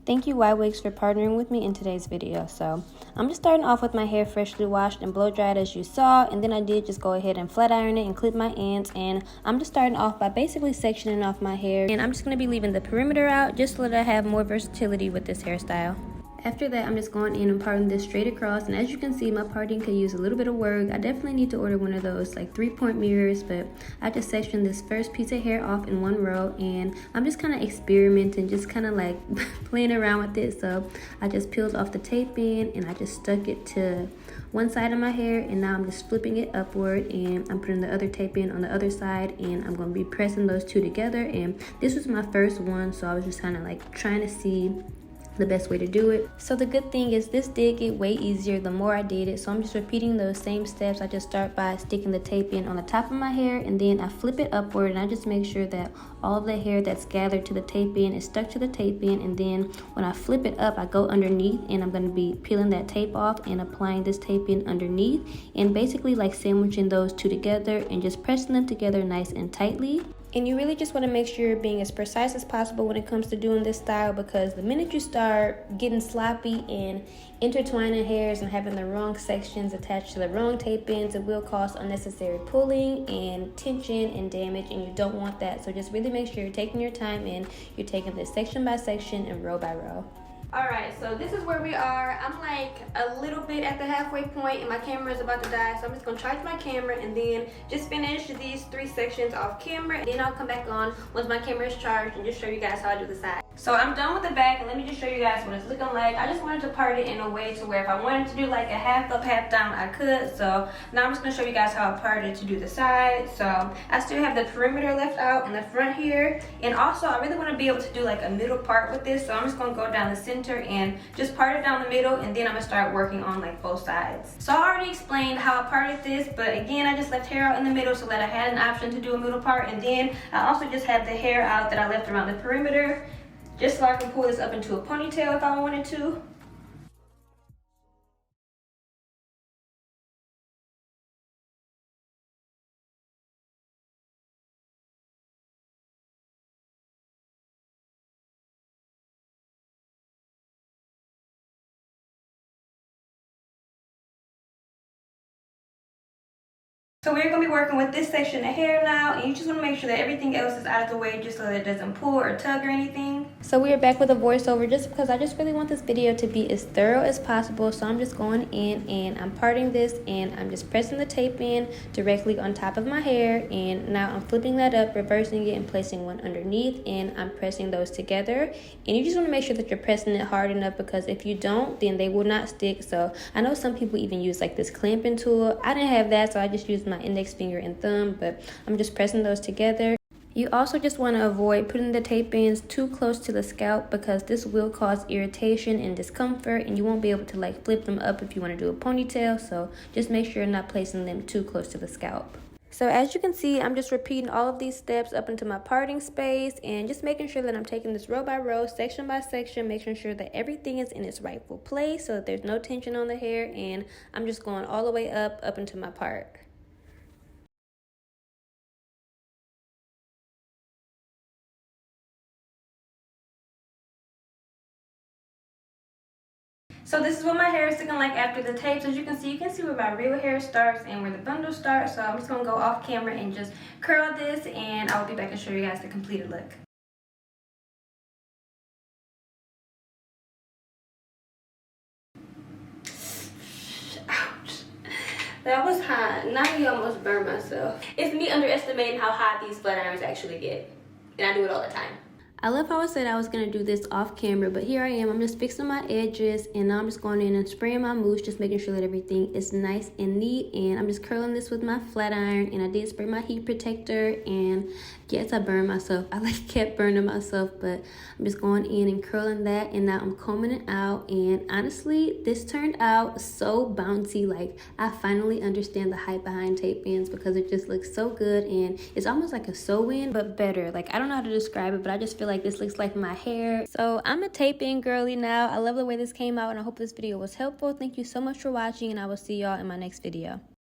Thank you Ywigs for partnering with me in today's video. So I'm just starting off with my hair freshly washed and blow dried as you saw, and then I did just go ahead and flat iron it and clip my ends, and I'm just starting off by basically sectioning off my hair, and I'm just going to be leaving the perimeter out just so that I have more versatility with this hairstyle. After that, I'm just going in and parting this straight across, and as you can see, my parting could use a little bit of work. I definitely need to order one of those like 3-point mirrors, but I just sectioned this first piece of hair off in one row, and I'm just kind of experimenting, just kind of like playing around with it. So I just peeled off the tape in and I just stuck it to one side of my hair, and now I'm just flipping it upward and I'm putting the other tape in on the other side, and I'm going to be pressing those two together. And this was my first one, so I was just kind of like trying to see the best way to do it. So the good thing is this did get way easier the more I did it, so I'm just repeating those same steps. I just start by sticking the tape in on the top of my hair, and then I flip it upward, and I just make sure that all of the hair that's gathered to the tape in is stuck to the tape in, and then when I flip it up, I go underneath, and I'm going to be peeling that tape off and applying this tape in underneath, and basically like sandwiching those two together and just pressing them together nice and tightly. And you really just want to make sure you're being as precise as possible when it comes to doing this style, because the minute you start getting sloppy and intertwining hairs and having the wrong sections attached to the wrong tape ends, it will cause unnecessary pulling and tension and damage, and you don't want that. So just really make sure you're taking your time and you're taking this section by section and row by row. Alright, so this is where we are. I'm like a little bit at the halfway point and my camera is about to die, so I'm just going to charge my camera and then just finish these 3 sections off camera, and then I'll come back on once my camera is charged and just show you guys how I do the side. So I'm done with the back, and let me just show you guys what it's looking like. I just wanted to part it in a way to where if I wanted to do like a half up, half down, I could. So now I'm just going to show you guys how I parted to do the side. So I still have the perimeter left out in the front here, and also I really want to be able to do like a middle part with this, so I'm just going to go down the center and just part it down the middle, and then I'm going to start working on like both sides. So I already explained how I parted this, but again I just left hair out in the middle so that I had an option to do a middle part, and then I also just have the hair out that I left around the perimeter, just so I can pull this up into a ponytail if I wanted to. So we're going to be working with this section of hair now, and you just want to make sure that everything else is out of the way just so that it doesn't pull or tug or anything. So we are back with a voiceover just because I just really want this video to be as thorough as possible. So I'm just going in and I'm parting this, and I'm just pressing the tape in directly on top of my hair, and now I'm flipping that up, reversing it, and placing one underneath, and I'm pressing those together. And you just want to make sure that you're pressing it hard enough, because if you don't, then they will not stick. So I know some people even use like this clamping tool. I didn't have that, so I just used my index finger and thumb, but I'm just pressing those together. You also just want to avoid putting the tape ends too close to the scalp, because this will cause irritation and discomfort, and you won't be able to like flip them up if you want to do a ponytail. So just make sure you're not placing them too close to the scalp. So as you can see, I'm just repeating all of these steps up into my parting space, and just making sure that I'm taking this row by row, section by section, making sure that everything is in its rightful place so that there's no tension on the hair, and I'm just going all the way up into my part. So this is what my hair is looking like after the tapes. As you can see where my real hair starts and where the bundle starts. So I'm just going to go off camera and just curl this, and I will be back and show you guys the completed look. Ouch. That was hot. Now I almost burned myself. It's me underestimating how hot these flat irons actually get. And I do it all the time. I love how I said I was going to do this off camera, but here I am. I'm just fixing my edges, and now I'm just going in and spraying my mousse, just making sure that everything is nice and neat. And I'm just curling this with my flat iron, and I did spray my heat protector, and yes, I burned myself. I like kept burning myself, but I'm just going in and curling that, and now I'm combing it out. And honestly, this turned out so bouncy. Like, I finally understand the hype behind tape ends, because it just looks so good, and it's almost like a sew-in, but better. Like, I don't know how to describe it, but I just feel like this looks like my hair. So I'm a tape in girly now. I love the way this came out, and I hope this video was helpful. Thank you so much for watching, and I will see y'all in my next video.